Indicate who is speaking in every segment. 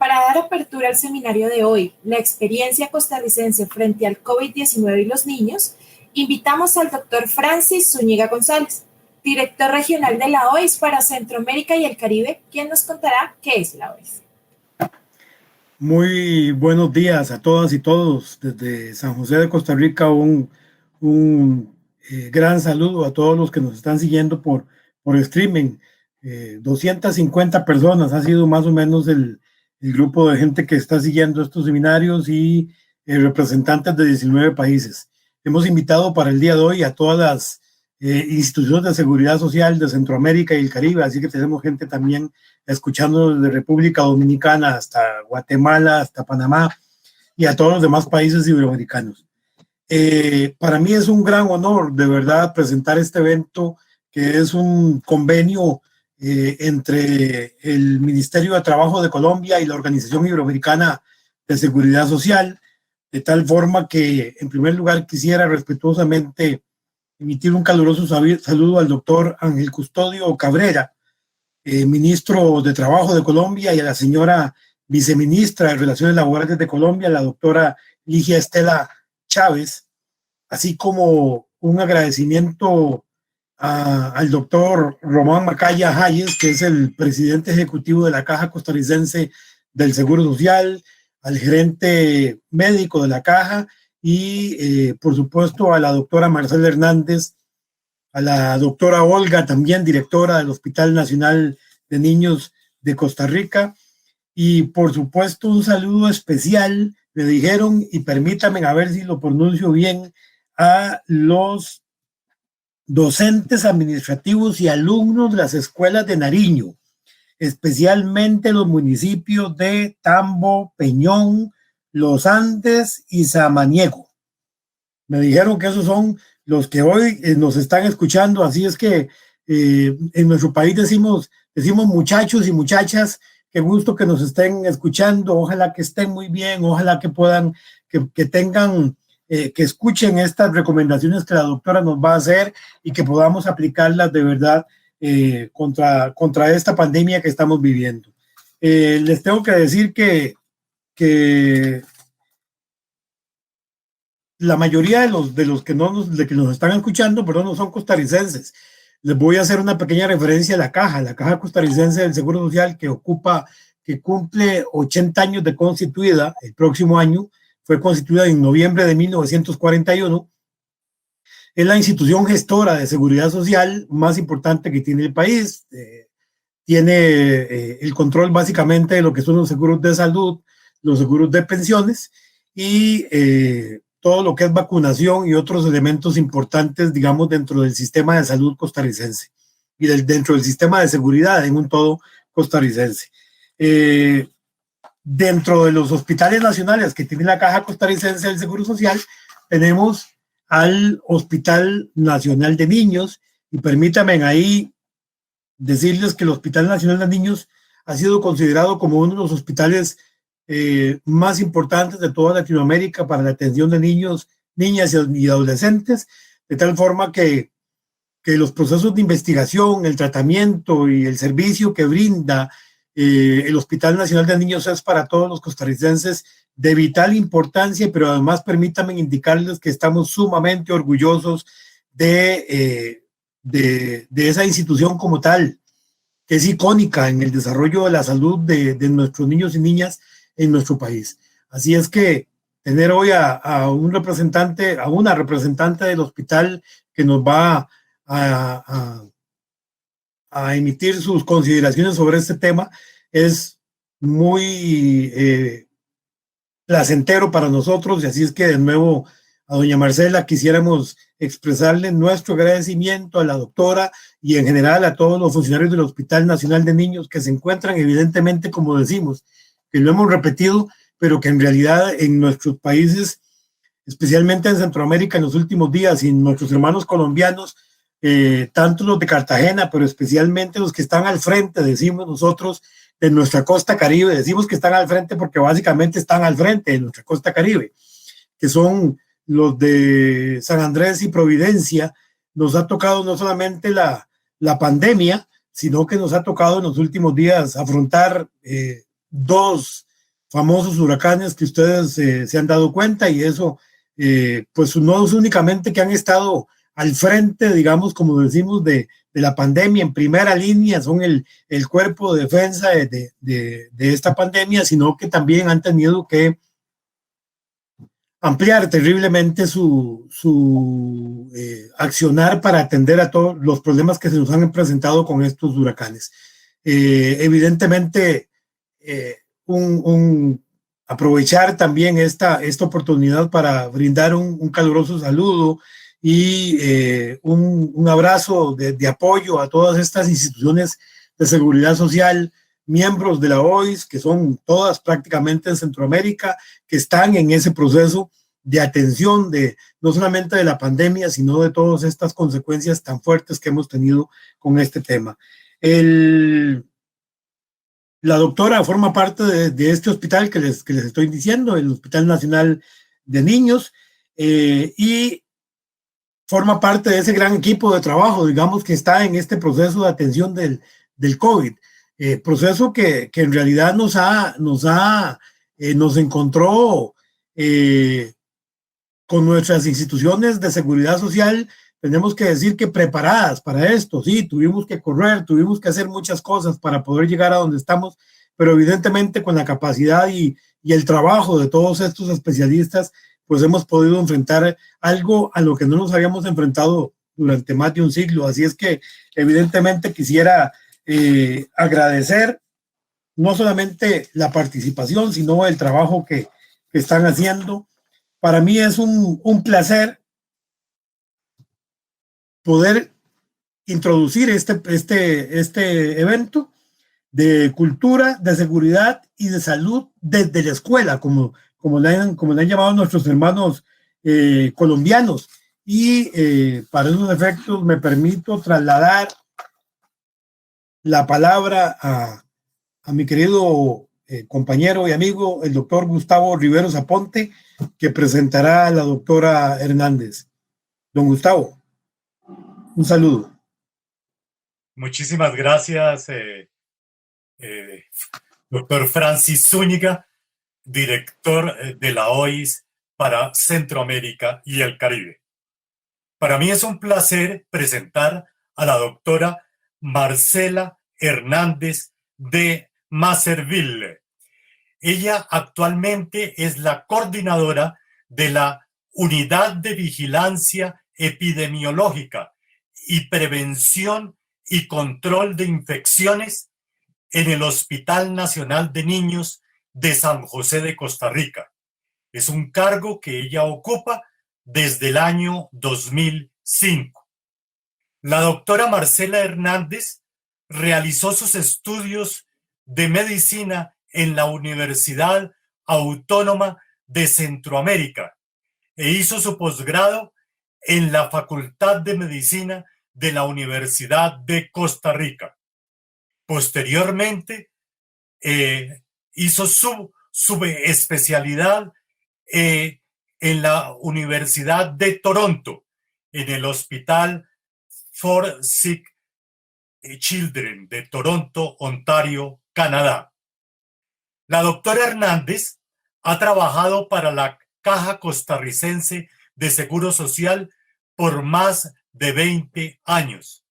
Speaker 1: Para dar apertura al seminario de hoy, la experiencia costarricense frente al COVID-19 y los niños, invitamos al doctor Francis Zúñiga González, director regional de la OIS para Centroamérica y el Caribe, quien nos contará qué es la OIS.
Speaker 2: Muy buenos días a todas y todos. Desde San José de Costa Rica, un gran saludo a todos los que nos están siguiendo por streaming. 250 personas ha sido más o menos el grupo de gente que está siguiendo estos seminarios y representantes de 19 países. Hemos invitado para el día de hoy a todas las instituciones de seguridad social de Centroamérica y el Caribe, así que tenemos gente también escuchando desde República Dominicana hasta Guatemala, hasta Panamá y a todos los demás países iberoamericanos. Para mí es un gran honor, de verdad, presentar este evento que es un convenio entre el Ministerio de Trabajo de Colombia y la Organización Iberoamericana de Seguridad Social, de tal forma que, en primer lugar, quisiera respetuosamente emitir un caluroso saludo al doctor Ángel Custodio Cabrera, ministro de Trabajo de Colombia, y a la señora viceministra de Relaciones Laborales de Colombia, la doctora Ligia Estela Chávez, así como un agradecimiento al doctor Román Macaya Hayes, que es el presidente ejecutivo de la Caja Costarricense del Seguro Social, al gerente médico de la Caja y, por supuesto, a la doctora Marcela Hernández, a la doctora Olga, también directora del Hospital Nacional de Niños de Costa Rica, y, por supuesto, un saludo especial, me dijeron, y permítanme a ver si lo pronuncio bien, a los docentes administrativos y alumnos de las escuelas de Nariño, especialmente los municipios de Tambo, Peñón, Los Andes y Samaniego. Me dijeron que esos son los que hoy nos están escuchando, así es que en nuestro país decimos muchachos y muchachas, qué gusto que nos estén escuchando, ojalá que estén muy bien, ojalá que puedan, que tengan, que escuchen estas recomendaciones que la doctora nos va a hacer y que podamos aplicarlas de verdad contra esta pandemia que estamos viviendo. Les tengo que decir que la mayoría de los que nos están escuchando, no son costarricenses. Les voy a hacer una pequeña referencia a la Caja Costarricense del Seguro Social, que cumple 80 años de constituida el próximo año. Fue constituida en noviembre de 1941. Es la institución gestora de seguridad social más importante que tiene el país. Tiene el control básicamente de lo que son los seguros de salud, los seguros de pensiones y todo lo que es vacunación y otros elementos importantes, digamos, dentro del sistema de salud costarricense y dentro del sistema de seguridad en un todo costarricense. Dentro de los hospitales nacionales que tiene la Caja Costarricense del Seguro Social, tenemos al Hospital Nacional de Niños, y permítanme ahí decirles que el Hospital Nacional de Niños ha sido considerado como uno de los hospitales más importantes de toda Latinoamérica para la atención de niños, niñas y adolescentes, de tal forma que los procesos de investigación, el tratamiento y el servicio que brinda el Hospital Nacional de Niños es para todos los costarricenses de vital importancia, pero además permítanme indicarles que estamos sumamente orgullosos de esa institución como tal, que es icónica en el desarrollo de la salud de nuestros niños y niñas en nuestro país. Así es que tener hoy a una representante del hospital que nos va a emitir sus consideraciones sobre este tema es muy placentero para nosotros, y así es que de nuevo a doña Marcela quisiéramos expresarle nuestro agradecimiento a la doctora y en general a todos los funcionarios del Hospital Nacional de Niños que se encuentran evidentemente, como decimos, que lo hemos repetido, pero que en realidad en nuestros países, especialmente en Centroamérica en los últimos días, y en nuestros hermanos colombianos, tanto los de Cartagena, pero especialmente los que están al frente, decimos nosotros, de nuestra costa Caribe. Decimos que están al frente porque básicamente están al frente de nuestra costa Caribe, que son los de San Andrés y Providencia. Nos ha tocado no solamente la pandemia, sino que nos ha tocado en los últimos días afrontar dos famosos huracanes que ustedes se han dado cuenta, y eso, pues no es únicamente que han estado al frente, digamos, como decimos, de la pandemia, en primera línea, son el cuerpo de defensa de esta pandemia, sino que también han tenido que ampliar terriblemente su accionar para atender a todos los problemas que se nos han presentado con estos huracanes. Evidentemente, aprovechar también esta oportunidad para brindar un caluroso saludo y un abrazo de apoyo a todas estas instituciones de seguridad social, miembros de la OIS, que son todas prácticamente en Centroamérica, que están en ese proceso de atención no solamente de la pandemia, sino de todas estas consecuencias tan fuertes que hemos tenido con este tema. La doctora forma parte de este hospital que les estoy diciendo, el Hospital Nacional de Niños, y forma parte de ese gran equipo de trabajo, digamos, que está en este proceso de atención del COVID. Proceso que en realidad nos encontró con nuestras instituciones de seguridad social, tenemos que decir que preparadas para esto. Sí, tuvimos que correr, tuvimos que hacer muchas cosas para poder llegar a donde estamos, pero evidentemente con la capacidad y el trabajo de todos estos especialistas, pues hemos podido enfrentar algo a lo que no nos habíamos enfrentado durante más de un siglo. Así es que evidentemente quisiera agradecer no solamente la participación, sino el trabajo que están haciendo. Para mí es un placer poder introducir este evento de cultura, de seguridad y de salud desde la escuela, como le han llamado nuestros hermanos colombianos. Y para esos efectos me permito trasladar la palabra a mi querido compañero y amigo, el doctor Gustavo Riveros Aponte, que presentará a la doctora Hernández. Don Gustavo, un saludo.
Speaker 3: Muchísimas gracias, doctor Francis Zúñiga, director de la OIS para Centroamérica y el Caribe. Para mí es un placer presentar a la doctora Marcela Hernández de Mazerville. Ella actualmente es la coordinadora de la Unidad de Vigilancia Epidemiológica y Prevención y Control de Infecciones en el Hospital Nacional de Niños de San José de Costa Rica. Es un cargo que ella ocupa desde el año 2005. La doctora Marcela Hernández realizó sus estudios de medicina en la Universidad Autónoma de Centroamérica e hizo su posgrado en la Facultad de Medicina de la Universidad de Costa Rica. Posteriormente, hizo su subespecialidad en la Universidad de Toronto, en el Hospital for Sick Children de Toronto, Ontario, Canadá. La doctora Hernández ha trabajado para la Caja Costarricense de Seguro Social por más de 20 años.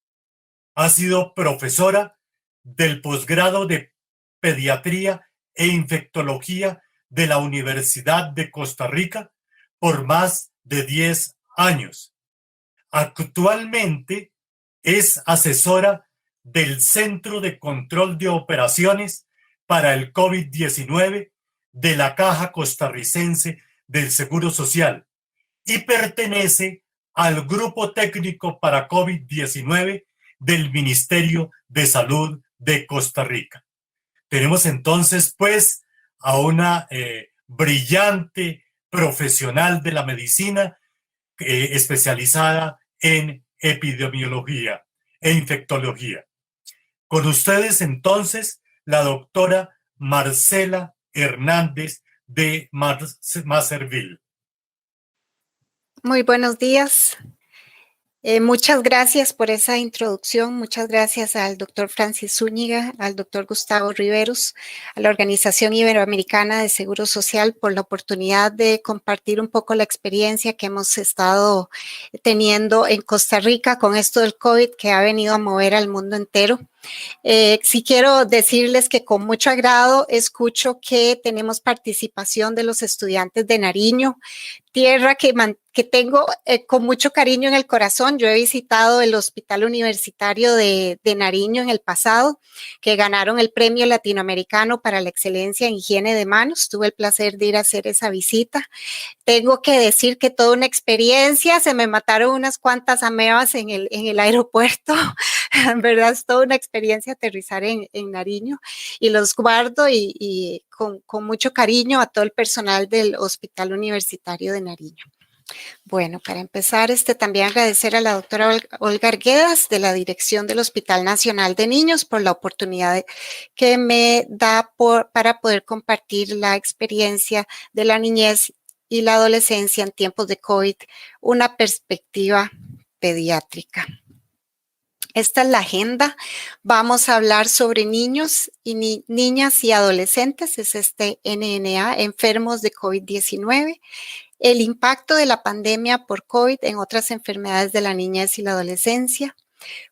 Speaker 3: Ha sido profesora del posgrado de Pediatría e Infectología de la Universidad de Costa Rica por más de 10 años. Actualmente es asesora del Centro de Control de Operaciones para el COVID-19 de la Caja Costarricense del Seguro Social y pertenece al Grupo Técnico para COVID-19 del Ministerio de Salud de Costa Rica. Tenemos entonces, pues, a una brillante profesional de la medicina especializada en epidemiología e infectología. Con ustedes, entonces, la doctora Marcela Hernández de Mazerville.
Speaker 4: Muy buenos días. Muchas gracias por esa introducción, muchas gracias al doctor Francis Zúñiga, al doctor Gustavo Riveros, a la Organización Iberoamericana de Seguro Social por la oportunidad de compartir un poco la experiencia que hemos estado teniendo en Costa Rica con esto del COVID que ha venido a mover al mundo entero. Sí quiero decirles que con mucho agrado escucho que tenemos participación de los estudiantes de Nariño, tierra que tengo con mucho cariño en el corazón. Yo he visitado el Hospital Universitario de Nariño en el pasado, que ganaron el Premio Latinoamericano para la Excelencia en Higiene de Manos. Tuve el placer de ir a hacer esa visita. Tengo que decir que toda una experiencia, se me mataron unas cuantas amebas en el aeropuerto, en verdad es toda una experiencia aterrizar en Nariño y los guardo y con mucho cariño a todo el personal del Hospital Universitario de Nariño. Bueno, para empezar, también agradecer a la doctora Olga Arguedas de la Dirección del Hospital Nacional de Niños por la oportunidad que me da para poder compartir la experiencia de la niñez y la adolescencia en tiempos de COVID, una perspectiva pediátrica. Esta es la agenda. Vamos a hablar sobre niños y niñas y adolescentes, es NNA, enfermos de COVID-19, el impacto de la pandemia por COVID en otras enfermedades de la niñez y la adolescencia,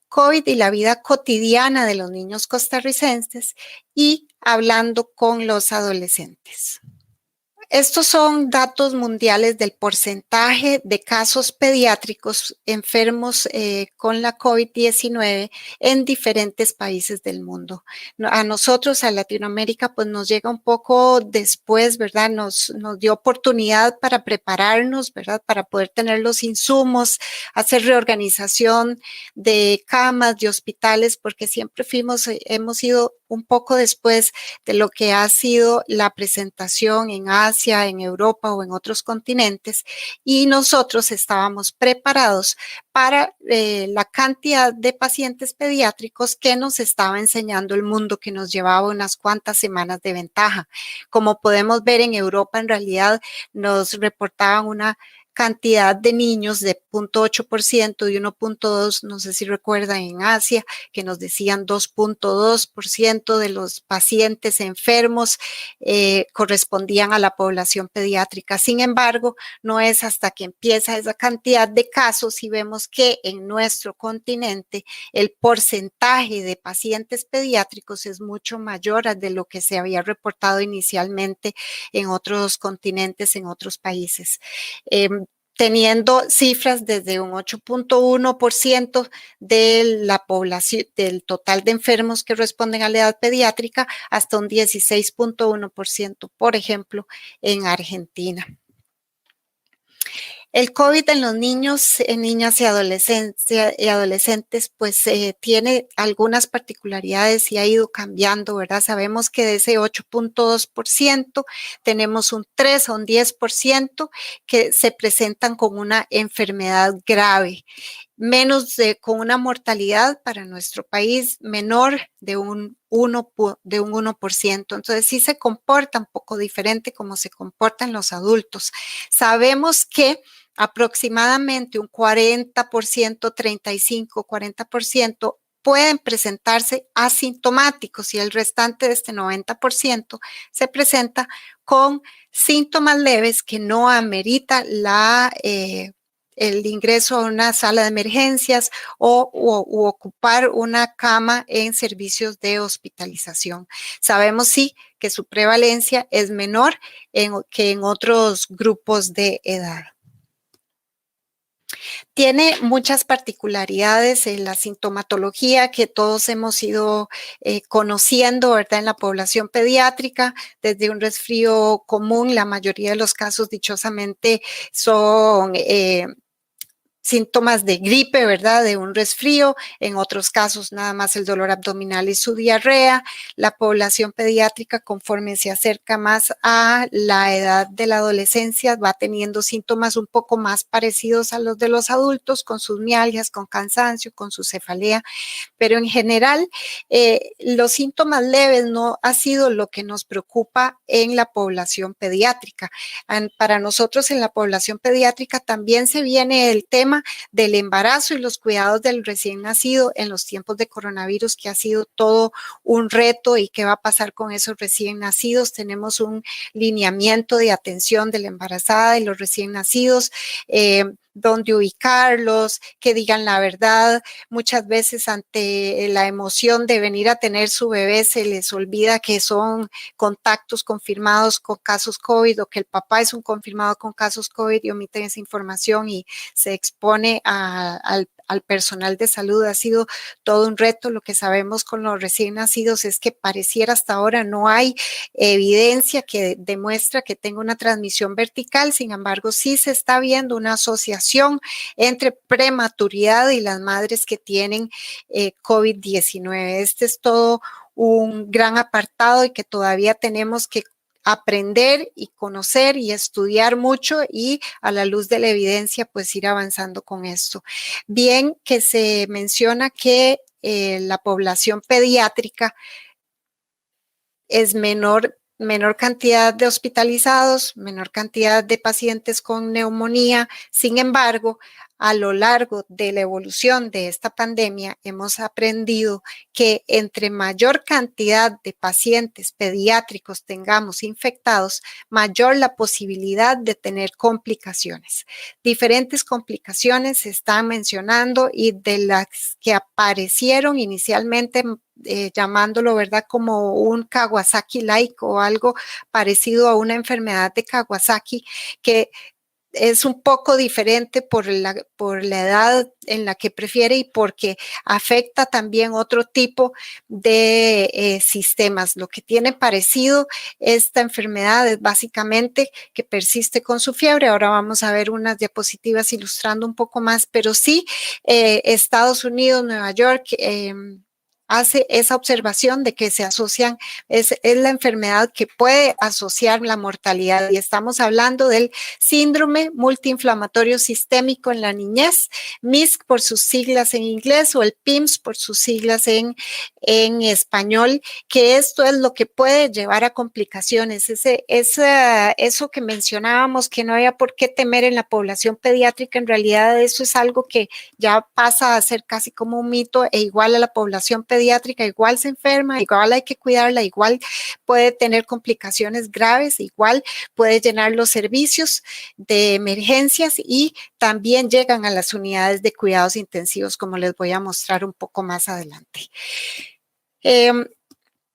Speaker 4: COVID y la vida cotidiana de los niños costarricenses y hablando con los adolescentes. Estos son datos mundiales del porcentaje de casos pediátricos enfermos con la COVID-19 en diferentes países del mundo. A nosotros, a Latinoamérica, pues nos llega un poco después, ¿verdad? Nos dio oportunidad para prepararnos, ¿verdad? Para poder tener los insumos, hacer reorganización de camas, de hospitales, porque siempre hemos ido un poco después de lo que ha sido la presentación en Asia, en Europa o en otros continentes, y nosotros estábamos preparados para la cantidad de pacientes pediátricos que nos estaba enseñando el mundo, que nos llevaba unas cuantas semanas de ventaja. Como podemos ver, en Europa en realidad nos reportaban una cantidad de niños de 0.8% y 1.2%, no sé si recuerdan, en Asia, que nos decían 2.2% de los pacientes enfermos correspondían a la población pediátrica. Sin embargo, no es hasta que empieza esa cantidad de casos y vemos que en nuestro continente el porcentaje de pacientes pediátricos es mucho mayor de lo que se había reportado inicialmente en otros continentes, en otros países. Teniendo cifras desde un 8.1% de la población, del total de enfermos que responden a la edad pediátrica, hasta un 16.1%, por ejemplo, en Argentina. El COVID en los niños, niñas y adolescentes, pues tiene algunas particularidades y ha ido cambiando, ¿verdad? Sabemos que de ese 8.2% tenemos un 3 o un 10% que se presentan con una enfermedad grave, con una mortalidad para nuestro país menor de un 1%. Entonces sí se comporta un poco diferente como se comportan los adultos. Sabemos que aproximadamente un 40%, 35, 40% pueden presentarse asintomáticos y el restante de este 90% se presenta con síntomas leves que no amerita el ingreso a una sala de emergencias u ocupar una cama en servicios de hospitalización. Sabemos sí que su prevalencia es menor que en otros grupos de edad. Tiene muchas particularidades en la sintomatología que todos hemos ido conociendo, ¿verdad? En la población pediátrica, desde un resfrío común, la mayoría de los casos dichosamente son síntomas de gripe, ¿verdad? De un resfrío, en otros casos nada más el dolor abdominal y su diarrea. La población pediátrica, conforme se acerca más a la edad de la adolescencia, va teniendo síntomas un poco más parecidos a los de los adultos, con sus mialgias, con cansancio, con su cefalea, pero en general los síntomas leves no ha sido lo que nos preocupa en la población pediátrica. Para nosotros en la población pediátrica también se viene el tema tema del embarazo y los cuidados del recién nacido en los tiempos de coronavirus, que ha sido todo un reto, y qué va a pasar con esos recién nacidos. Tenemos un lineamiento de atención de la embarazada y los recién nacidos, dónde ubicarlos, que digan la verdad. Muchas veces ante la emoción de venir a tener su bebé se les olvida que son contactos confirmados con casos COVID, o que el papá es un confirmado con casos COVID, y omiten esa información y se expone al personal de salud. Ha sido todo un reto. Lo que sabemos con los recién nacidos es que pareciera hasta ahora no hay evidencia que demuestra que tenga una transmisión vertical. Sin embargo, sí se está viendo una asociación entre prematuridad y las madres que tienen COVID-19. Este es todo un gran apartado y que todavía tenemos que aprender y conocer y estudiar mucho, y a la luz de la evidencia pues ir avanzando con esto. Bien que se menciona que la población pediátrica es menor cantidad de hospitalizados, menor cantidad de pacientes con neumonía. Sin embargo, a lo largo de la evolución de esta pandemia, hemos aprendido que entre mayor cantidad de pacientes pediátricos tengamos infectados, mayor la posibilidad de tener complicaciones. Diferentes complicaciones se están mencionando, y de las que aparecieron inicialmente, llamándolo, ¿verdad?, como un Kawasaki-like o algo parecido a una enfermedad de Kawasaki, que es un poco diferente por la edad en la que prefiere, y porque afecta también otro tipo de sistemas. Lo que tiene parecido esta enfermedad es básicamente que persiste con su fiebre. Ahora vamos a ver unas diapositivas ilustrando un poco más, pero sí, Estados Unidos, Nueva York, hace esa observación de que se asocian, es la enfermedad que puede asociar la mortalidad, y estamos hablando del síndrome multiinflamatorio sistémico en la niñez, MISC por sus siglas en inglés, o el PIMS por sus siglas en español, que esto es lo que puede llevar a complicaciones. Eso que mencionábamos, que no había por qué temer en la población pediátrica, en realidad eso es algo que ya pasa a ser casi como un mito, e igual a la población pediátrica, igual se enferma, igual hay que cuidarla, igual puede tener complicaciones graves, igual puede llenar los servicios de emergencias, y también llegan a las unidades de cuidados intensivos, como les voy a mostrar un poco más adelante.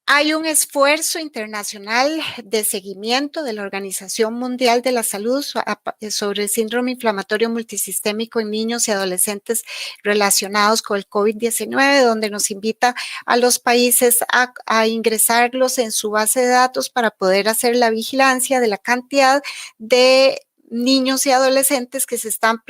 Speaker 4: Hay un esfuerzo internacional de seguimiento de la Organización Mundial de la Salud sobre el síndrome inflamatorio multisistémico en niños y adolescentes relacionados con el COVID-19, donde nos invita a los países a ingresarlos en su base de datos para poder hacer la vigilancia de la cantidad de niños y adolescentes que se están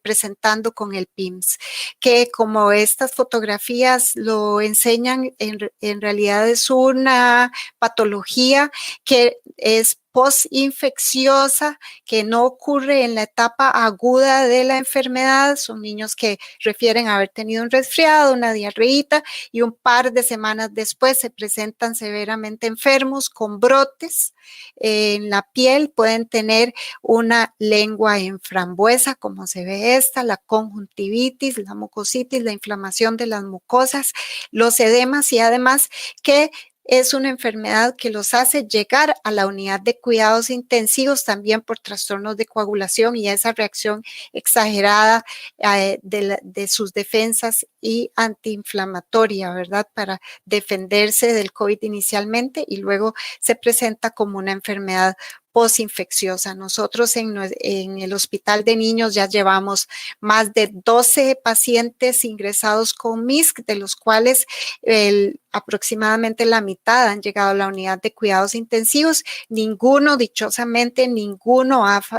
Speaker 4: presentando con el PIMS, que como estas fotografías lo enseñan, en realidad es una patología que es postinfecciosa, que no ocurre en la etapa aguda de la enfermedad. Son niños que refieren a haber tenido un resfriado, una diarreíta, y un par de semanas después se presentan severamente enfermos con brotes en la piel. Pueden tener una lengua en frambuesa, como se ve esta, la conjuntivitis, la mucositis, la inflamación de las mucosas, los edemas, y además que es una enfermedad que los hace llegar a la unidad de cuidados intensivos también por trastornos de coagulación y esa reacción exagerada de sus defensas y antiinflamatoria, ¿verdad? Para defenderse del COVID inicialmente, y luego se presenta como una enfermedad posinfecciosa. Nosotros en el hospital de niños ya llevamos más de 12 pacientes ingresados con MISC, de los cuales aproximadamente la mitad han llegado a la unidad de cuidados intensivos. Ninguno, dichosamente,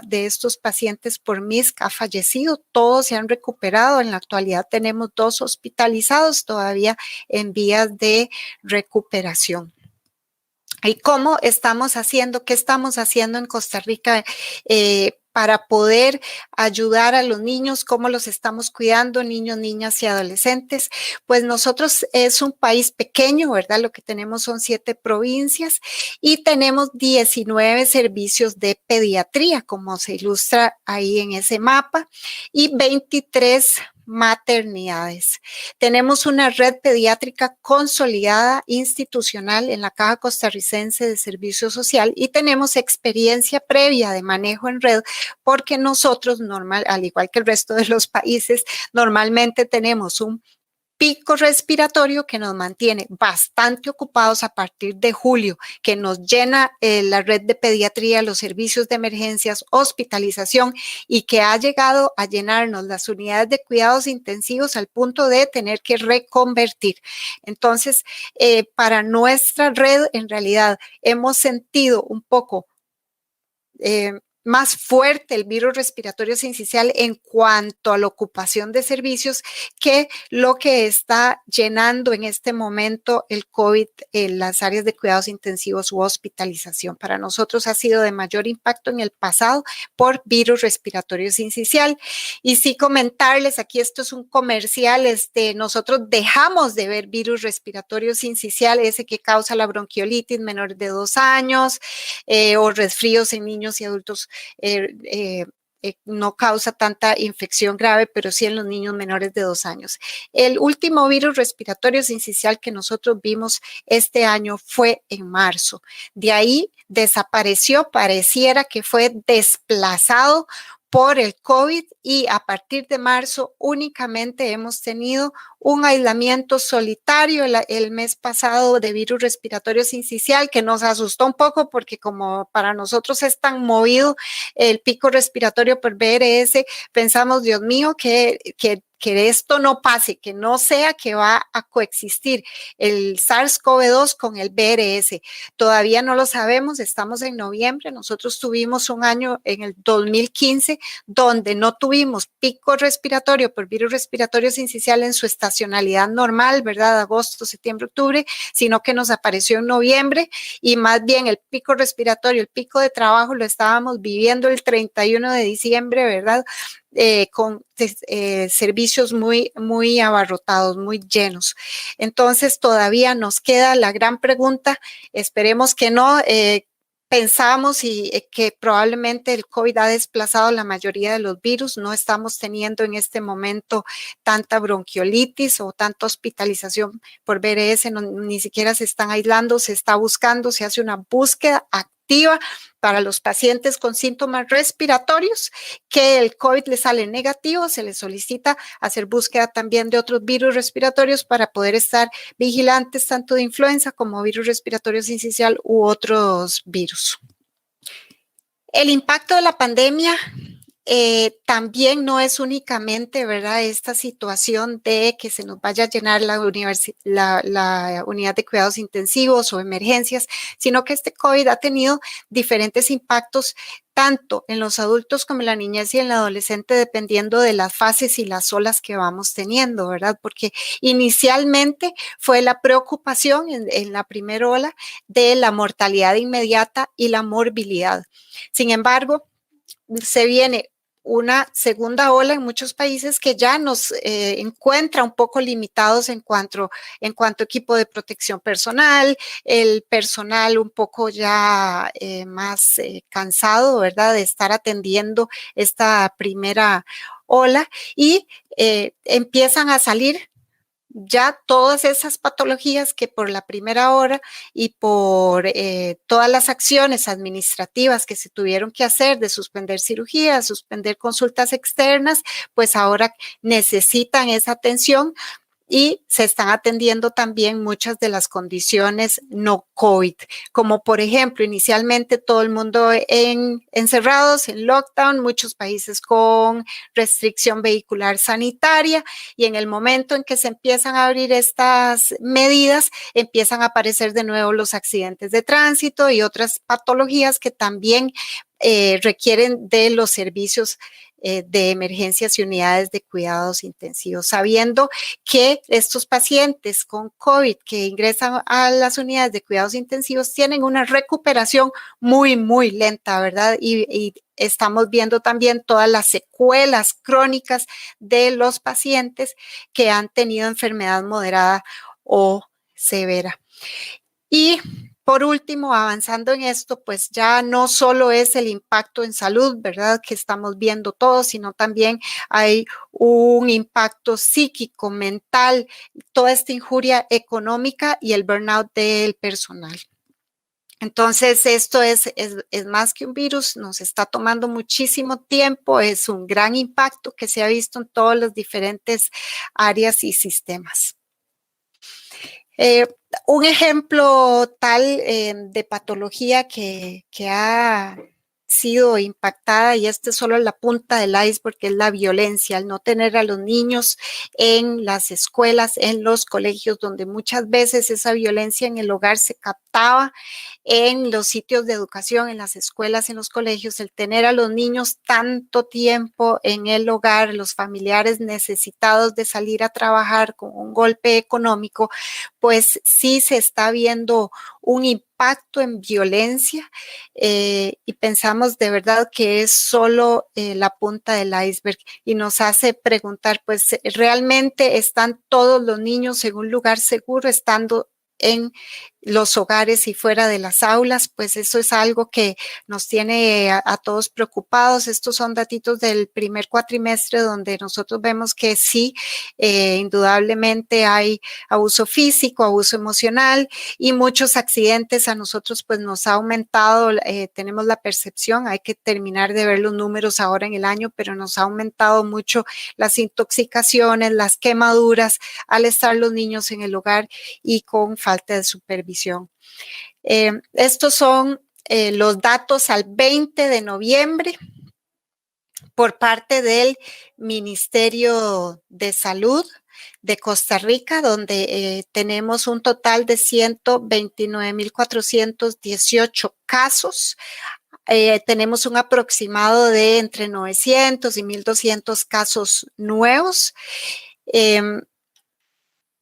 Speaker 4: de estos pacientes por MISC ha fallecido. Todos se han recuperado. En la actualidad tenemos 2 hospitalizados todavía en vías de recuperación. ¿Y cómo estamos haciendo? ¿Qué estamos haciendo en Costa Rica para poder ayudar a los niños, cómo los estamos cuidando, niños, niñas y adolescentes. Pues nosotros es un país pequeño, ¿verdad? Lo que tenemos son 7 provincias y tenemos 19 servicios de pediatría, como se ilustra ahí en ese mapa, y 23 maternidades. Tenemos una red pediátrica consolidada institucional en la Caja Costarricense de Servicio Social y tenemos experiencia previa de manejo en red porque nosotros, al igual que el resto de los países, normalmente tenemos un pico respiratorio que nos mantiene bastante ocupados a partir de julio, que nos llena la red de pediatría, los servicios de emergencias, hospitalización y que ha llegado a llenarnos las unidades de cuidados intensivos al punto de tener que reconvertir. Entonces, para nuestra red, en realidad, hemos sentido un poco más fuerte el virus respiratorio sincicial en cuanto a la ocupación de servicios que lo que está llenando en este momento el COVID en las áreas de cuidados intensivos u hospitalización. Para nosotros ha sido de mayor impacto en el pasado por virus respiratorio sincicial. Y sí comentarles, aquí esto es un comercial, nosotros dejamos de ver virus respiratorio sincicial, ese que causa la bronquiolitis menores de 2 años o resfríos en niños y adultos. No causa tanta infección grave, pero sí en los niños menores de 2 años. El último virus respiratorio sincicial que nosotros vimos este año fue en marzo. De ahí desapareció, pareciera que fue desplazado por el COVID y a partir de marzo únicamente hemos tenido un aislamiento solitario el mes pasado de virus respiratorio sincicial que nos asustó un poco porque como para nosotros es tan movido el pico respiratorio por VRS, pensamos, Dios mío, que esto no pase, que no sea que va a coexistir el SARS-CoV-2 con el VRS. Todavía no lo sabemos, estamos en noviembre, nosotros tuvimos un año en el 2015 donde no tuvimos pico respiratorio por virus respiratorio sincicial en su estacionalidad normal, ¿verdad? Agosto, septiembre, octubre, sino que nos apareció en noviembre y más bien el pico respiratorio, el pico de trabajo lo estábamos viviendo el 31 de diciembre, ¿verdad? Con servicios muy abarrotados, muy llenos. Entonces todavía nos queda la gran pregunta, esperemos que no, pensamos que probablemente el COVID ha desplazado la mayoría de los virus, no estamos teniendo en este momento tanta bronquiolitis o tanta hospitalización por VRS, ni siquiera se están aislando, se está buscando, se hace una búsqueda activa para los pacientes con síntomas respiratorios, que el COVID les sale negativo, se les solicita hacer búsqueda también de otros virus respiratorios para poder estar vigilantes tanto de influenza como virus respiratorio sincicial u otros virus. El impacto de la pandemia también no es únicamente, ¿verdad?, esta situación de que se nos vaya a llenar la unidad de cuidados intensivos o emergencias, sino que este COVID ha tenido diferentes impactos tanto en los adultos como en la niñez y en la adolescente, dependiendo de las fases y las olas que vamos teniendo, ¿verdad? Porque inicialmente fue la preocupación en la primera ola de la mortalidad inmediata y la morbilidad. Sin embargo, se viene una segunda ola en muchos países que ya nos encuentra un poco limitados en cuanto a equipo de protección personal, el personal un poco ya más cansado, ¿verdad?, de estar atendiendo esta primera ola y empiezan a salir ya todas esas patologías que por la primera hora y por todas las acciones administrativas que se tuvieron que hacer de suspender cirugías, suspender consultas externas, pues ahora necesitan esa atención y se están atendiendo también muchas de las condiciones no COVID, como por ejemplo, inicialmente todo el mundo encerrados en lockdown, muchos países con restricción vehicular sanitaria y en el momento en que se empiezan a abrir estas medidas, empiezan a aparecer de nuevo los accidentes de tránsito y otras patologías que también requieren de los servicios de emergencias y unidades de cuidados intensivos, sabiendo que estos pacientes con COVID que ingresan a las unidades de cuidados intensivos tienen una recuperación muy, muy lenta, ¿verdad? Y estamos viendo también todas las secuelas crónicas de los pacientes que han tenido enfermedad moderada o severa. Y por último, avanzando en esto, pues ya no solo es el impacto en salud, ¿verdad?, que estamos viendo todos, sino también hay un impacto psíquico, mental, toda esta injuria económica y el burnout del personal. Entonces, esto es más que un virus, nos está tomando muchísimo tiempo, es un gran impacto que se ha visto en todas las diferentes áreas y sistemas. Un ejemplo tal de patología que ha sido impactada, y esta es solo la punta del iceberg, es la violencia, al no tener a los niños en las escuelas, en los colegios, donde muchas veces esa violencia en el hogar se captaba en los sitios de educación, en las escuelas, en los colegios, el tener a los niños tanto tiempo en el hogar, los familiares necesitados de salir a trabajar con un golpe económico, pues sí se está viendo un impacto en violencia y pensamos de verdad que es solo la punta del iceberg y nos hace preguntar, pues realmente están todos los niños en un lugar seguro estando en los hogares y fuera de las aulas, pues eso es algo que nos tiene a todos preocupados. Estos son datitos del primer cuatrimestre donde nosotros vemos que sí, indudablemente hay abuso físico, abuso emocional y muchos accidentes. A nosotros pues nos ha aumentado, tenemos la percepción, hay que terminar de ver los números ahora en el año, pero nos ha aumentado mucho las intoxicaciones, las quemaduras al estar los niños en el hogar y con falta de supervisión. Estos son los datos al 20 de noviembre por parte del Ministerio de Salud de Costa Rica, donde tenemos un total de 129.418 casos. Tenemos un aproximado de entre 900 y 1.200 casos nuevos.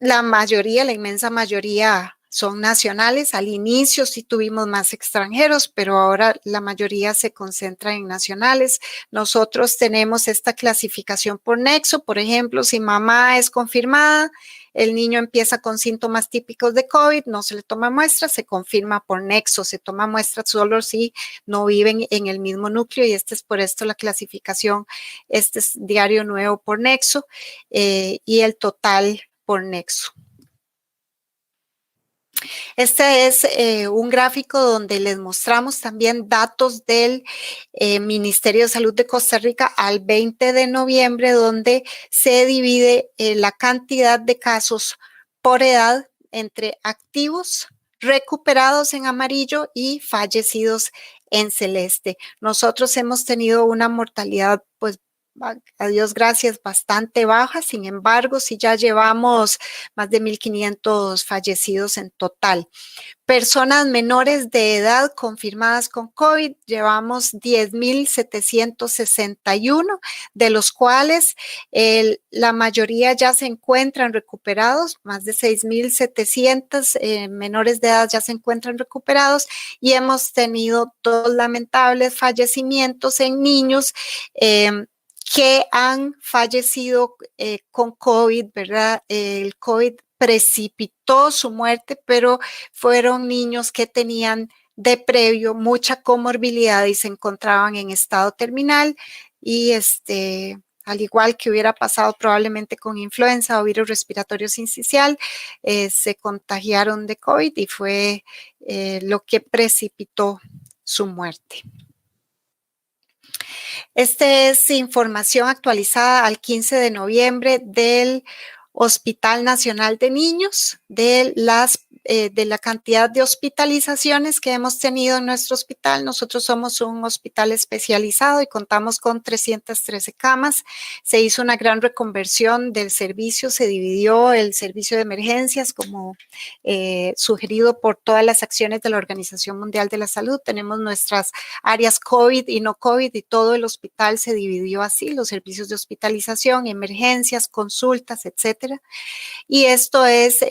Speaker 4: La mayoría, la inmensa mayoría son nacionales. Al inicio sí tuvimos más extranjeros, pero ahora la mayoría se concentra en nacionales. Nosotros tenemos esta clasificación por nexo. Por ejemplo, si mamá es confirmada, el niño empieza con síntomas típicos de COVID, no se le toma muestra, se confirma por nexo, se toma muestra solo si no viven en el mismo núcleo y este es por esto la clasificación, este es diario nuevo por nexo y el total por nexo. Este es un gráfico donde les mostramos también datos del Ministerio de Salud de Costa Rica al 20 de noviembre, donde se divide la cantidad de casos por edad entre activos, recuperados en amarillo y fallecidos en celeste. Nosotros hemos tenido una mortalidad, pues, a Dios gracias, bastante baja. Sin embargo, sí ya llevamos más de 1.500 fallecidos en total. Personas menores de edad confirmadas con COVID, llevamos 10.761, de los cuales la mayoría ya se encuentran recuperados, más de 6.700 menores de edad ya se encuentran recuperados y hemos tenido dos lamentables fallecimientos en niños que han fallecido con COVID, ¿verdad? El COVID precipitó su muerte, pero fueron niños que tenían de previo mucha comorbilidad y se encontraban en estado terminal y al igual que hubiera pasado probablemente con influenza o virus respiratorio sincicial, se contagiaron de COVID y fue lo que precipitó su muerte. Esta es información actualizada al 15 de noviembre del Hospital Nacional de Niños, de las de la cantidad de hospitalizaciones que hemos tenido en nuestro hospital. Nosotros somos un hospital especializado y contamos con 313 camas. Se hizo una gran reconversión del servicio, se dividió el servicio de emergencias como sugerido por todas las acciones de la Organización Mundial de la Salud. Tenemos nuestras áreas COVID y no COVID y todo el hospital se dividió así, los servicios de hospitalización, emergencias, consultas, etcétera. Y esto es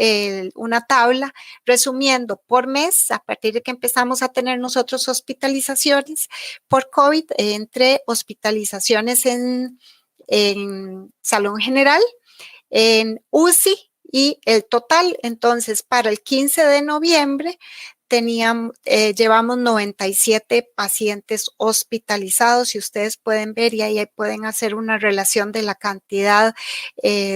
Speaker 4: una tabla resumiendo por mes, a partir de que empezamos a tener nosotros hospitalizaciones por COVID, entre hospitalizaciones en salón general, en UCI y el total. Entonces, para el 15 de noviembre, llevamos 97 pacientes hospitalizados y ustedes pueden ver y ahí pueden hacer una relación de la cantidad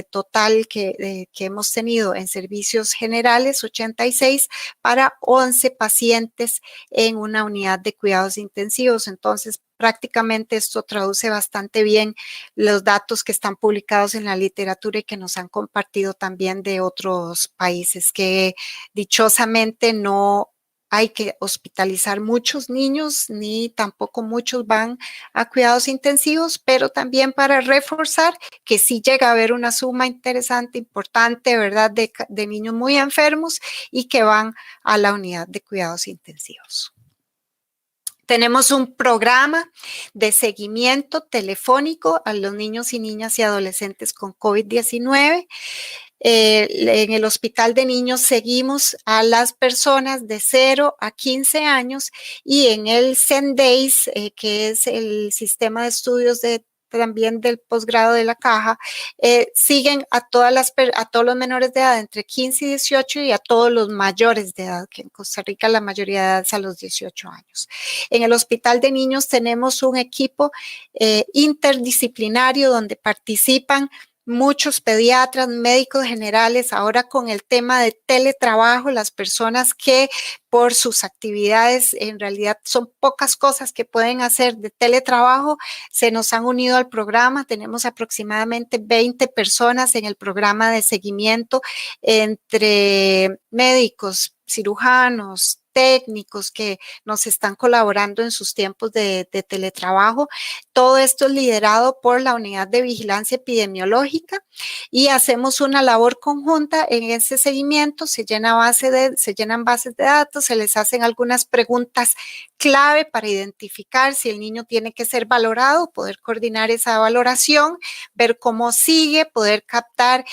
Speaker 4: total que hemos tenido en servicios generales, 86, para 11 pacientes en una unidad de cuidados intensivos. Entonces, prácticamente esto traduce bastante bien los datos que están publicados en la literatura y que nos han compartido también de otros países, que dichosamente no hay que hospitalizar muchos niños, ni tampoco muchos van a cuidados intensivos, pero también para reforzar que sí llega a haber una suma interesante, importante, ¿verdad?, de niños muy enfermos y que van a la unidad de cuidados intensivos. Tenemos un programa de seguimiento telefónico a los niños y niñas y adolescentes con COVID-19. En el hospital de niños seguimos a las personas de 0 a 15 años y en el CENDAIS, que es el sistema de estudios también del posgrado de la Caja, siguen a todos los menores de edad entre 15 y 18 y a todos los mayores de edad, que en Costa Rica la mayoría de edad es a los 18 años. En el hospital de niños tenemos un equipo interdisciplinario donde participan muchos pediatras, médicos generales. Ahora con el tema de teletrabajo, las personas que por sus actividades, en realidad son pocas cosas que pueden hacer de teletrabajo, se nos han unido al programa. Tenemos aproximadamente 20 personas en el programa de seguimiento entre médicos, cirujanos, técnicos que nos están colaborando en sus tiempos de teletrabajo. Todo esto es liderado por la Unidad de Vigilancia Epidemiológica y hacemos una labor conjunta en ese seguimiento. Se llenan bases de datos, se les hacen algunas preguntas clave para identificar si el niño tiene que ser valorado, poder coordinar esa valoración, ver cómo sigue, poder captar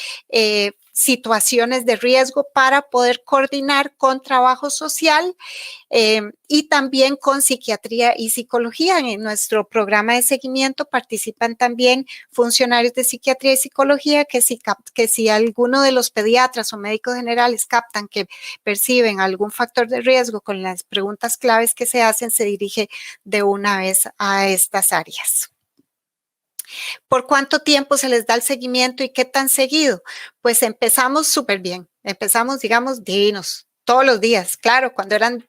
Speaker 4: situaciones de riesgo para poder coordinar con trabajo social y también con psiquiatría y psicología. En nuestro programa de seguimiento participan también funcionarios de psiquiatría y psicología que si alguno de los pediatras o médicos generales captan que perciben algún factor de riesgo con las preguntas claves que se hacen, se dirige de una vez a estas áreas. ¿Por cuánto tiempo se les da el seguimiento y qué tan seguido? Pues empezamos súper bien, empezamos, digamos, divinos, todos los días. Claro, cuando eran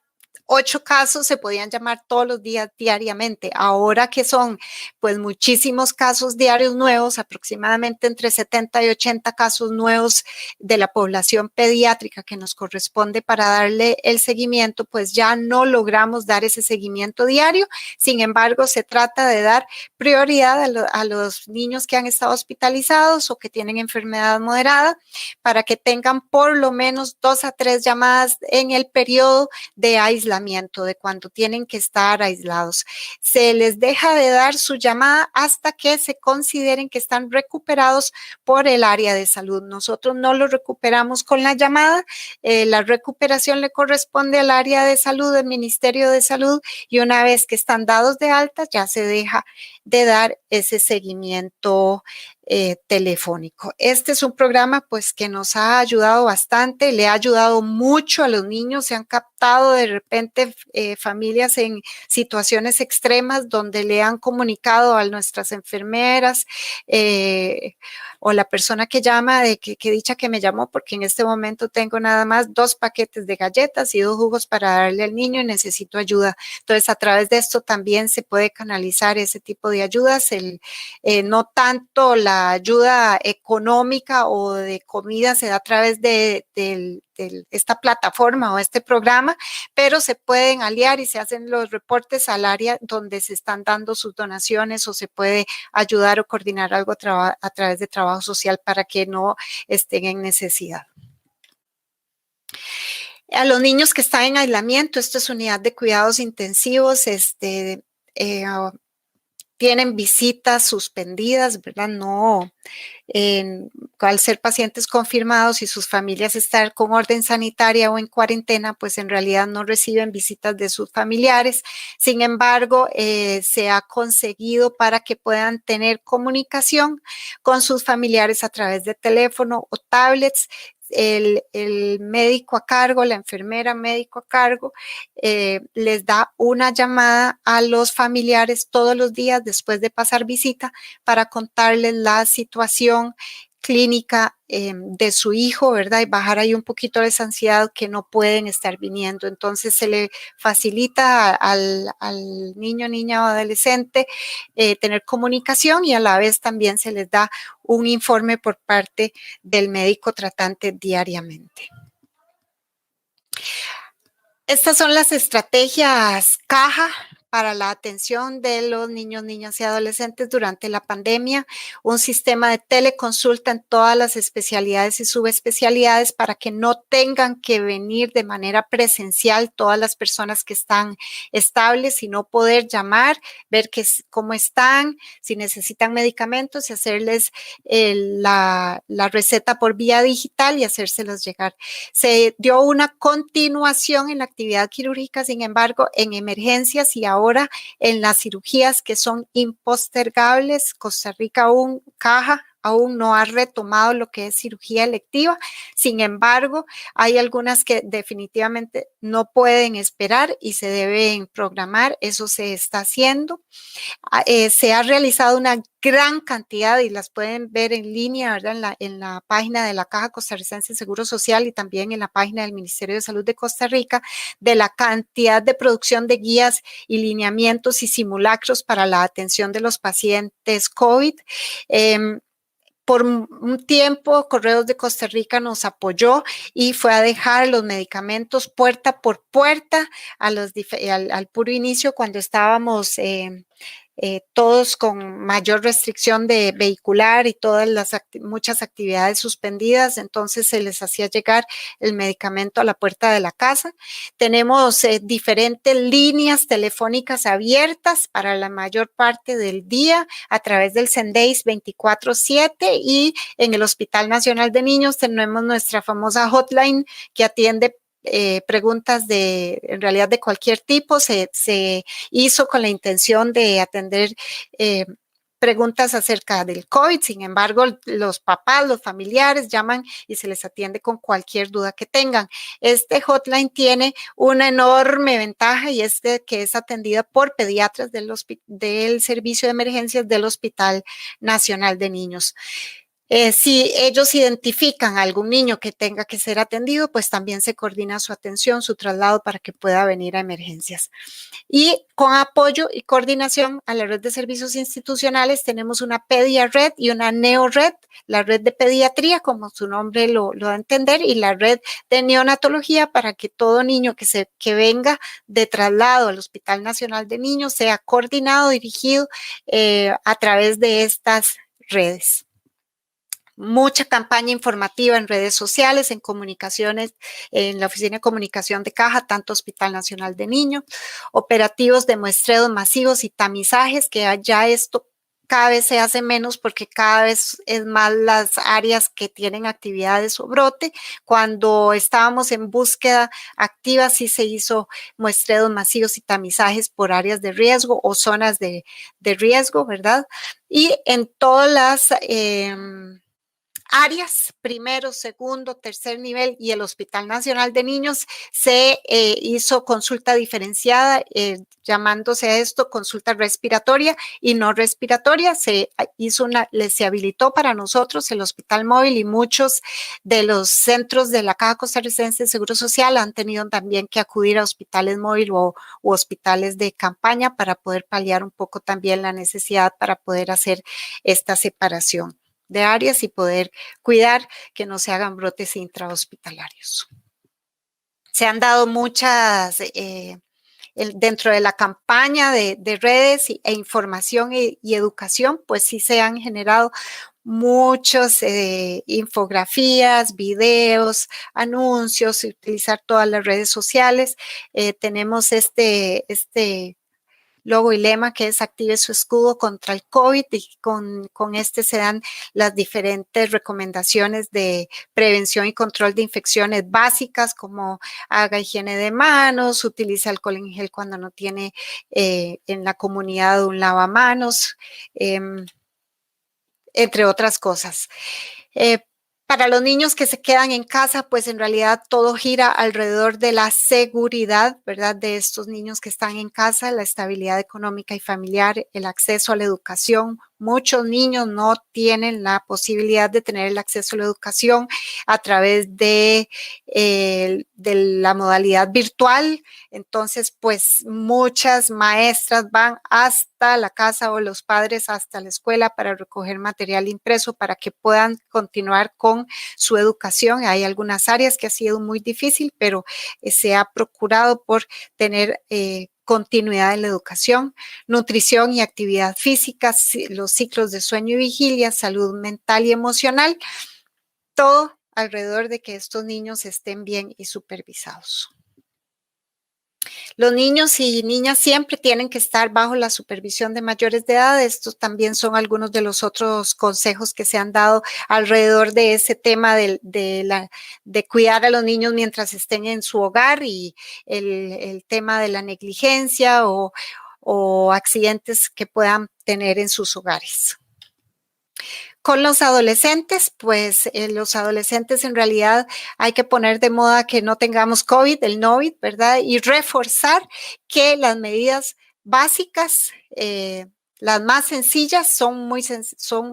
Speaker 4: 8 casos se podían llamar todos los días diariamente. Ahora que son pues muchísimos casos diarios nuevos, aproximadamente entre 70 y 80 casos nuevos de la población pediátrica que nos corresponde para darle el seguimiento, pues ya no logramos dar ese seguimiento diario. Sin embargo, se trata de dar prioridad a los niños que han estado hospitalizados o que tienen enfermedad moderada para que tengan por lo menos 2 a 3 llamadas en el periodo de aislamiento, de cuando tienen que estar aislados. Se les deja de dar su llamada hasta que se consideren que están recuperados por el área de salud. Nosotros no lo recuperamos con la llamada, la recuperación le corresponde al área de salud, del Ministerio de Salud, y una vez que están dados de alta ya se deja de dar ese seguimiento telefónico. Este es un programa pues que nos ha ayudado bastante, le ha ayudado mucho a los niños. Se han captado de repente familias en situaciones extremas donde le han comunicado a nuestras enfermeras o la persona que llama de que dicha que me llamó porque en este momento tengo nada más 2 paquetes de galletas y 2 jugos para darle al niño y necesito ayuda. Entonces a través de esto también se puede canalizar ese tipo de ayudas, no tanto la ayuda económica o de comida se da a través del esta plataforma o este programa, pero se pueden aliar y se hacen los reportes al área donde se están dando sus donaciones o se puede ayudar o coordinar algo a través de trabajo social para que no estén en necesidad. A los niños que están en aislamiento, esto es unidad de cuidados intensivos, tienen visitas suspendidas, ¿verdad? No, al ser pacientes confirmados y sus familias estar con orden sanitaria o en cuarentena, pues en realidad no reciben visitas de sus familiares. Sin embargo, se ha conseguido para que puedan tener comunicación con sus familiares a través de teléfono o tablets. El médico a cargo, la enfermera médico a cargo, les da una llamada a los familiares todos los días después de pasar visita para contarles la situación clínica de su hijo, ¿verdad? Y bajar ahí un poquito de esa ansiedad que no pueden estar viniendo. Entonces se le facilita al niño, niña o adolescente tener comunicación y a la vez también se les da un informe por parte del médico tratante diariamente. Estas son las estrategias CAJA para la atención de los niños, niñas y adolescentes durante la pandemia, un sistema de teleconsulta en todas las especialidades y subespecialidades para que no tengan que venir de manera presencial todas las personas que están estables, sino poder llamar, ver cómo están, si necesitan medicamentos y hacerles la receta por vía digital y hacérselos llegar. Se dio una continuación en la actividad quirúrgica, sin embargo, en emergencias y ahora en las cirugías que son impostergables. Costa Rica CAJA aún no ha retomado lo que es cirugía electiva. Sin embargo, hay algunas que definitivamente no pueden esperar y se deben programar. Eso se está haciendo. Se ha realizado una gran cantidad y las pueden ver en línea, ¿verdad? En la página de la Caja Costarricense de Seguro Social y también en la página del Ministerio de Salud de Costa Rica, de la cantidad de producción de guías y lineamientos y simulacros para la atención de los pacientes COVID. Por un tiempo, Correos de Costa Rica nos apoyó y fue a dejar los medicamentos puerta por puerta al puro inicio cuando estábamos todos con mayor restricción de vehicular y muchas actividades suspendidas, entonces se les hacía llegar el medicamento a la puerta de la casa. Tenemos diferentes líneas telefónicas abiertas para la mayor parte del día a través del Sendeis 24/7 y en el Hospital Nacional de Niños tenemos nuestra famosa hotline que atiende preguntas en realidad de cualquier tipo. Se hizo con la intención de atender preguntas acerca del COVID. Sin embargo, los papás, los familiares llaman y se les atiende con cualquier duda que tengan. Este hotline tiene una enorme ventaja y es que es atendida por pediatras del Servicio de Emergencias del Hospital Nacional de Niños. Si ellos identifican a algún niño que tenga que ser atendido, pues también se coordina su atención, su traslado para que pueda venir a emergencias. Y con apoyo y coordinación a la red de servicios institucionales tenemos una PediaRed y una NeoRed, la red de pediatría, como su nombre lo da a entender, y la red de neonatología para que todo niño que venga de traslado al Hospital Nacional de Niños sea coordinado, dirigido a través de estas redes. Mucha campaña informativa en redes sociales, en comunicaciones, en la Oficina de Comunicación de Caja, tanto Hospital Nacional de Niños, operativos de muestreos masivos y tamizajes, que ya esto cada vez se hace menos porque cada vez es más las áreas que tienen actividades o brote. Cuando estábamos en búsqueda activa, sí se hizo muestreos masivos y tamizajes por áreas de riesgo o zonas de riesgo, ¿verdad? Y en todas las áreas, primero, segundo, tercer nivel y el Hospital Nacional de Niños se hizo consulta diferenciada, llamándose a esto consulta respiratoria y no respiratoria. Se habilitó para nosotros el Hospital Móvil y muchos de los centros de la Caja Costarricense de Seguro Social han tenido también que acudir a hospitales móviles u hospitales de campaña para poder paliar un poco también la necesidad para poder hacer esta separación de áreas y poder cuidar que no se hagan brotes intrahospitalarios. Se han dado muchas, dentro de la campaña de redes e información y educación, pues sí se han generado muchos infografías, videos, anuncios, utilizar todas las redes sociales. Tenemos este logo y lema que es active su escudo contra el COVID, y con este se dan las diferentes recomendaciones de prevención y control de infecciones básicas, como haga higiene de manos, utilice alcohol en gel cuando no tiene en la comunidad un lavamanos, entre otras cosas. Para los niños que se quedan en casa, pues en realidad todo gira alrededor de la seguridad, ¿verdad? De estos niños que están en casa, la estabilidad económica y familiar, el acceso a la educación. Muchos niños no tienen la posibilidad de tener el acceso a la educación a través de la modalidad virtual. Entonces, pues muchas maestras van hasta la casa, o los padres hasta la escuela, para recoger material impreso para que puedan continuar con su educación. Hay algunas áreas que ha sido muy difícil, pero se ha procurado por tener continuidad en la educación, nutrición y actividad física, los ciclos de sueño y vigilia, salud mental y emocional, todo alrededor de que estos niños estén bien y supervisados. Los niños y niñas siempre tienen que estar bajo la supervisión de mayores de edad. Estos también son algunos de los otros consejos que se han dado alrededor de ese tema de cuidar a los niños mientras estén en su hogar, y el tema de la negligencia o accidentes que puedan tener en sus hogares. Con los adolescentes, pues los adolescentes en realidad hay que poner de moda que no tengamos COVID, el NOVID, ¿verdad? Y reforzar que las medidas básicas, las más sencillas, son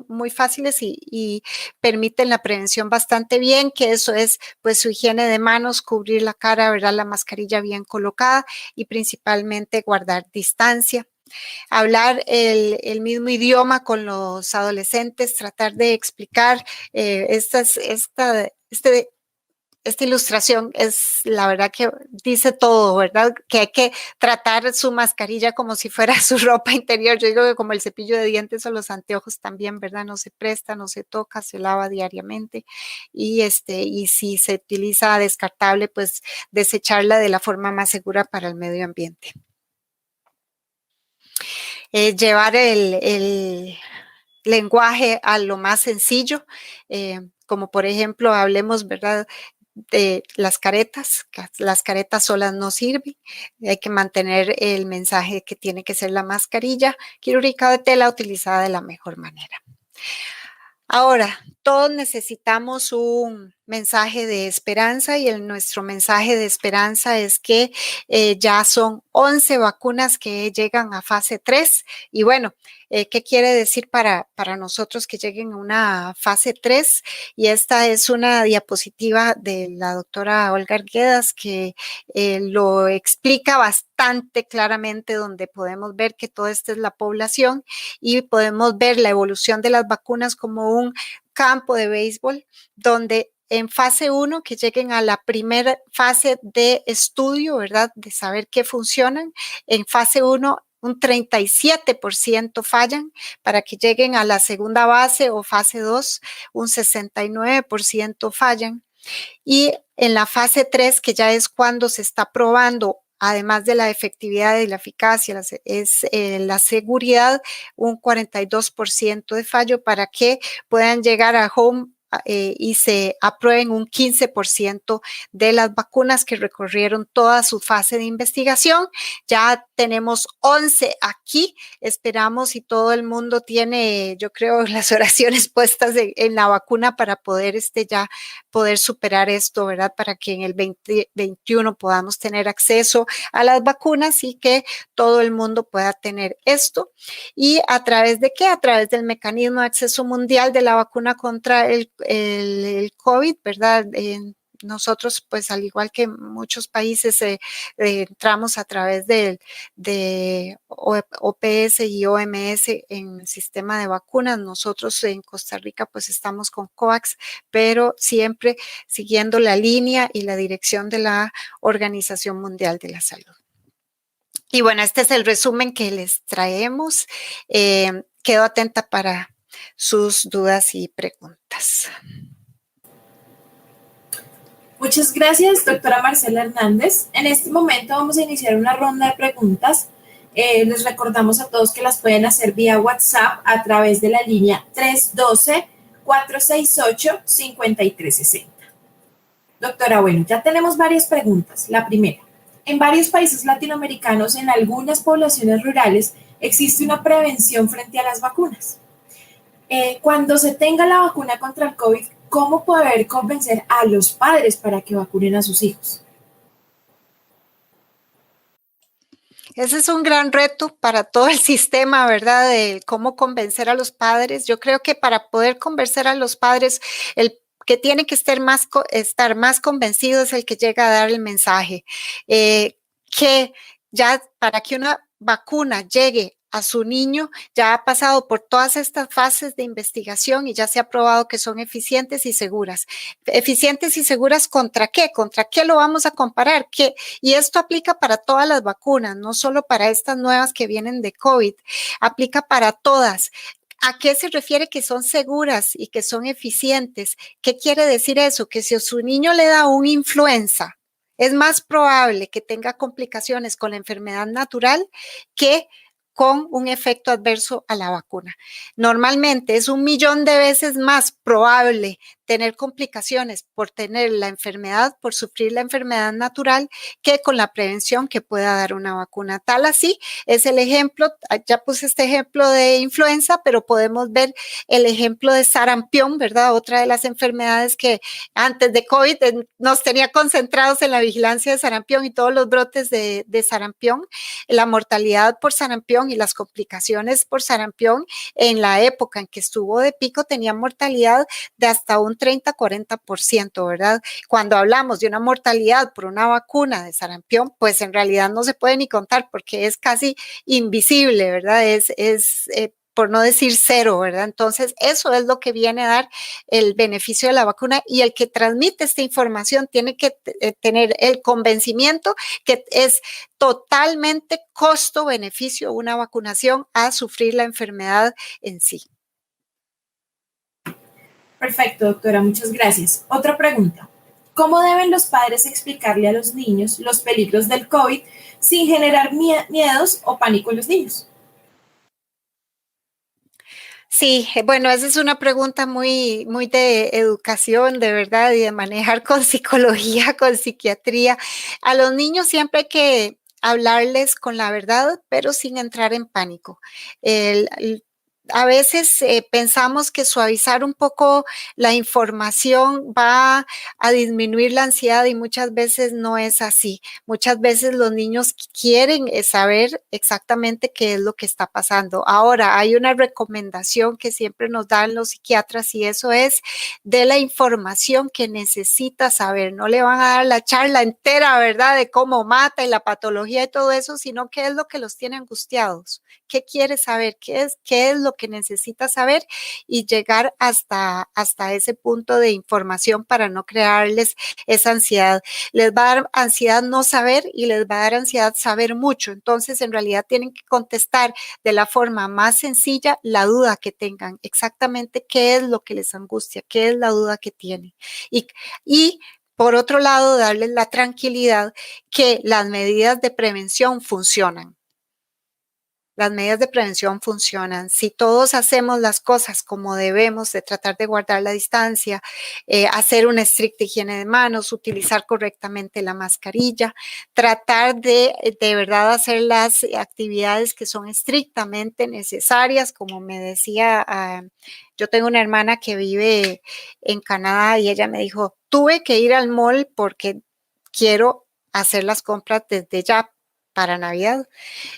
Speaker 4: muy fáciles y permiten la prevención bastante bien, que eso es pues su higiene de manos, cubrir la cara, ¿verdad? La mascarilla bien colocada y principalmente guardar distancia. Hablar el mismo idioma con los adolescentes, tratar de explicar esta ilustración es la verdad que dice todo, ¿verdad? Que hay que tratar su mascarilla como si fuera su ropa interior. Yo digo que como el cepillo de dientes o los anteojos también, ¿verdad? No se presta, no se toca, se lava diariamente, y si se utiliza descartable, pues desecharla de la forma más segura para el medio ambiente. Llevar el lenguaje a lo más sencillo, como por ejemplo, hablemos, ¿verdad?, de las caretas. Las caretas solas no sirven, hay que mantener el mensaje que tiene que ser la mascarilla quirúrgica de tela utilizada de la mejor manera. Ahora, todos necesitamos un mensaje de esperanza, y nuestro mensaje de esperanza es que ya son 11 vacunas que llegan a fase 3. Y bueno, ¿qué quiere decir para nosotros que lleguen a una fase 3? Y esta es una diapositiva de la doctora Olga Arguedas que lo explica bastante claramente, donde podemos ver que toda esta es la población y podemos ver la evolución de las vacunas como un campo de béisbol, donde en fase 1, que lleguen a la primera fase de estudio, ¿verdad?, de saber qué funcionan. En fase 1, un 37% fallan. Para que lleguen a la segunda fase o fase 2, un 69% fallan. Y en la fase 3, que ya es cuando se está probando, además de la efectividad y la eficacia, es la seguridad, un 42% de fallo, para que puedan llegar a home y se aprueben un 15% de las vacunas que recorrieron toda su fase de investigación. Ya tenemos 11 aquí, esperamos, y todo el mundo tiene, yo creo, las oraciones puestas en la vacuna para poder ya poder superar esto, ¿verdad? Para que en el 2021 podamos tener acceso a las vacunas y que todo el mundo pueda tener esto. ¿Y a través de qué? A través del mecanismo de acceso mundial de la vacuna contra el COVID, ¿verdad? nosotros, pues al igual que muchos países, entramos a través de OPS y OMS en el sistema de vacunas. Nosotros en Costa Rica pues estamos con COVAX, pero siempre siguiendo la línea y la dirección de la Organización Mundial de la Salud. Y bueno, este es el resumen que les traemos. Quedo atenta para sus dudas y preguntas.
Speaker 1: Muchas gracias, doctora Marcela Hernández. En este momento vamos a iniciar una ronda de preguntas. Les recordamos a todos que las pueden hacer vía WhatsApp a través de la línea 312-468-5360. Doctora, bueno, ya tenemos varias preguntas. La primera, en varios países latinoamericanos, en algunas poblaciones rurales, existe una prevención frente a las vacunas. Cuando se tenga la vacuna contra el COVID, ¿cómo poder convencer a los padres para que vacunen a sus hijos?
Speaker 4: Ese es un gran reto para todo el sistema, ¿verdad? De cómo convencer a los padres. Yo creo que para poder convencer a los padres, el que tiene que estar más convencido es el que llega a dar el mensaje. Que ya para que una vacuna llegue a su niño, ya ha pasado por todas estas fases de investigación y ya se ha probado que son eficientes y seguras. ¿Eficientes y seguras contra qué? ¿Contra qué lo vamos a comparar? ¿Qué? Y esto aplica para todas las vacunas, no solo para estas nuevas que vienen de COVID, aplica para todas. ¿A qué se refiere que son seguras y que son eficientes? ¿Qué quiere decir eso? Que si a su niño le da una influenza, es más probable que tenga complicaciones con la enfermedad natural que con un efecto adverso a la vacuna. Normalmente es 1.000.000 de veces más probable tener complicaciones por tener la enfermedad, por sufrir la enfermedad natural, que con la prevención que pueda dar una vacuna. Tal así es el ejemplo, ya puse este ejemplo de influenza, pero podemos ver el ejemplo de sarampión, ¿verdad? Otra de las enfermedades que antes de COVID nos tenía concentrados en la vigilancia de sarampión y todos los brotes de sarampión, la mortalidad por sarampión y las complicaciones por sarampión en la época en que estuvo de pico tenían mortalidad de hasta un 30-40%, ¿verdad? Cuando hablamos de una mortalidad por una vacuna de sarampión, pues en realidad no se puede ni contar porque es casi invisible, ¿verdad? Por no decir cero, ¿verdad? Entonces, eso es lo que viene a dar el beneficio de la vacuna y el que transmite esta información tiene que tener el convencimiento que es totalmente costo-beneficio una vacunación a sufrir la enfermedad en sí.
Speaker 1: Perfecto, doctora, muchas gracias. Otra pregunta. ¿Cómo deben los padres explicarle a los niños los peligros del COVID sin generar miedos o pánico en los niños?
Speaker 4: Sí, bueno, esa es una pregunta muy, muy de educación, de verdad, y de manejar con psicología, con psiquiatría. A los niños siempre hay que hablarles con la verdad, pero sin entrar en pánico. A veces pensamos que suavizar un poco la información va a disminuir la ansiedad y muchas veces no es así. Muchas veces los niños quieren saber exactamente qué es lo que está pasando. Ahora, hay una recomendación que siempre nos dan los psiquiatras y eso es de la información que necesita saber. No le van a dar la charla entera, ¿verdad? De cómo mata y la patología y todo eso, sino qué es lo que los tiene angustiados. ¿Qué quiere saber? ¿Qué es lo que necesita saber? Y llegar hasta ese punto de información para no crearles esa ansiedad. Les va a dar ansiedad no saber y les va a dar ansiedad saber mucho. Entonces, en realidad tienen que contestar de la forma más sencilla la duda que tengan. Exactamente qué es lo que les angustia, qué es la duda que tienen. Y por otro lado, darles la tranquilidad que las medidas de prevención funcionan. Las medidas de prevención funcionan. Si todos hacemos las cosas como debemos, de tratar de guardar la distancia, hacer una estricta higiene de manos, utilizar correctamente la mascarilla, tratar de verdad hacer las actividades que son estrictamente necesarias, como me decía, yo tengo una hermana que vive en Canadá y ella me dijo, tuve que ir al mall porque quiero hacer las compras desde ya para Navidad.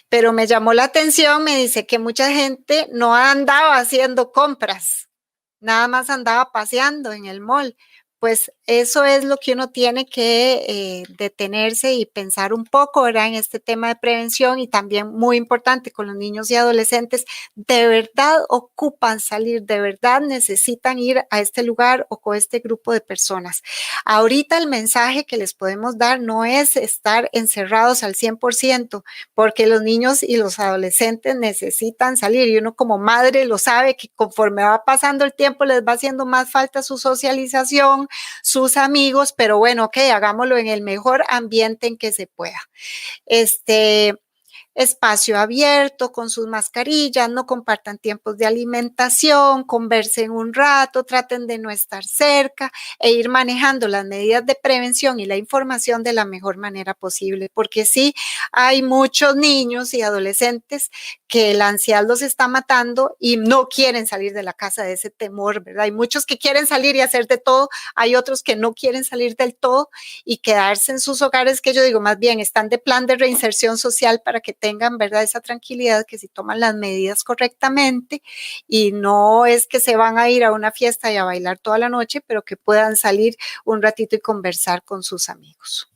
Speaker 4: Pero me llamó la atención, me dice que mucha gente no andaba haciendo compras, nada más andaba paseando en el mall. Pues eso es lo que uno tiene que detenerse y pensar un poco, ¿verdad? En este tema de prevención, y también muy importante con los niños y adolescentes, de verdad ocupan salir, de verdad necesitan ir a este lugar o con este grupo de personas. Ahorita el mensaje que les podemos dar no es estar encerrados al 100%, porque los niños y los adolescentes necesitan salir, y uno como madre lo sabe, que conforme va pasando el tiempo les va haciendo más falta su socialización, sus amigos, pero bueno, ok, hagámoslo en el mejor ambiente en que se pueda. Espacio abierto, con sus mascarillas, no compartan tiempos de alimentación, conversen un rato, traten de no estar cerca e ir manejando las medidas de prevención y la información de la mejor manera posible, porque sí hay muchos niños y adolescentes que la ansiedad los está matando y no quieren salir de la casa, de ese temor, ¿verdad? Hay muchos que quieren salir y hacer de todo, hay otros que no quieren salir del todo y quedarse en sus hogares, que yo digo más bien están de plan de reinserción social para que tengan, ¿verdad?, esa tranquilidad, que si toman las medidas correctamente, y no es que se van a ir a una fiesta y a bailar toda la noche, pero que puedan salir un ratito y conversar con sus amigos.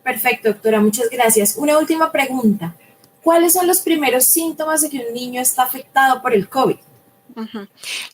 Speaker 1: Perfecto, doctora, muchas gracias. Una última pregunta. ¿Cuáles son los primeros síntomas de que un niño está afectado por el COVID?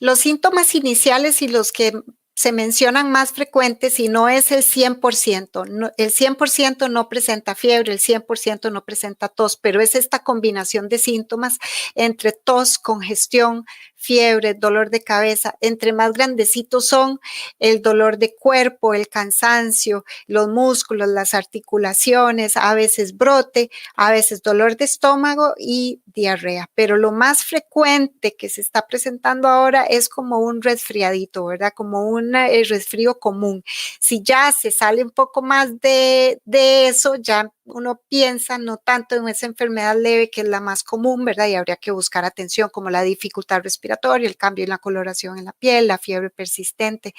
Speaker 4: Los síntomas iniciales y los que se mencionan más frecuentes, y no es el 100%, el 100% no presenta fiebre, el 100% no presenta tos, pero es esta combinación de síntomas entre tos, congestión, fiebre, dolor de cabeza. Entre más grandecitos son, el dolor de cuerpo, el cansancio, los músculos, las articulaciones, a veces brote, a veces dolor de estómago y diarrea. Pero lo más frecuente que se está presentando ahora es como un resfriadito, ¿verdad? Como un resfrío común. Si ya se sale un poco más de eso, ya uno piensa no tanto en esa enfermedad leve, que es la más común, ¿verdad? Y habría que buscar atención, como la dificultad respiratoria, el cambio en la coloración en la piel, la fiebre persistente,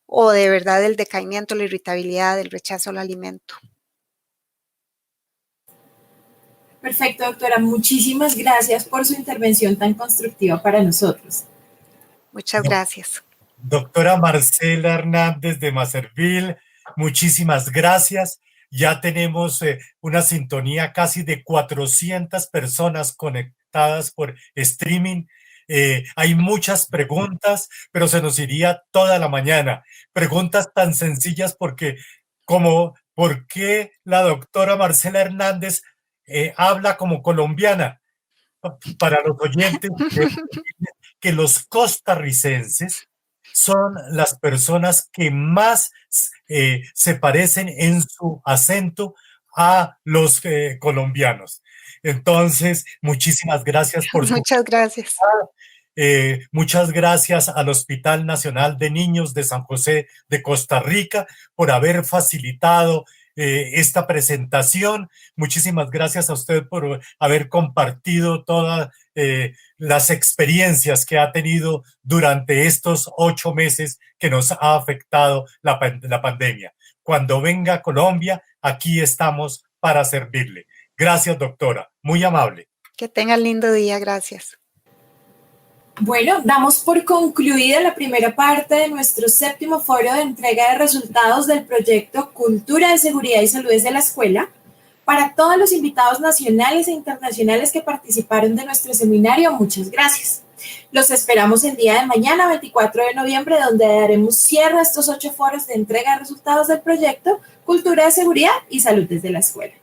Speaker 4: o de verdad el decaimiento, la irritabilidad, el rechazo al alimento.
Speaker 1: Perfecto, doctora. Muchísimas gracias por su intervención tan constructiva para nosotros.
Speaker 4: Muchas gracias.
Speaker 3: Doctora Marcela Hernández de Mazerville, muchísimas gracias. Ya tenemos una sintonía casi de 400 personas conectadas por streaming. Hay muchas preguntas, pero se nos iría toda la mañana. Preguntas tan sencillas como ¿por qué la doctora Marcela Hernández habla como colombiana? Para los oyentes, que los costarricenses son las personas que más se parecen en su acento a los colombianos. Entonces, muchísimas gracias por su...
Speaker 4: Muchas gracias.
Speaker 3: Muchas gracias al Hospital Nacional de Niños de San José de Costa Rica por haber facilitado esta presentación. Muchísimas gracias a usted por haber compartido todas las experiencias que ha tenido durante estos 8 meses que nos ha afectado la pandemia. Cuando venga a Colombia, aquí estamos para servirle. Gracias, doctora. Muy amable.
Speaker 4: Que tengan lindo día. Gracias.
Speaker 1: Bueno, damos por concluida la primera parte de nuestro 7º foro de entrega de resultados del proyecto Cultura de Seguridad y Salud desde la Escuela. Para todos los invitados nacionales e internacionales que participaron de nuestro seminario, muchas gracias. Los esperamos el día de mañana, 24 de noviembre, donde daremos cierre a estos 8 foros de entrega de resultados del proyecto Cultura de Seguridad y Salud desde la Escuela.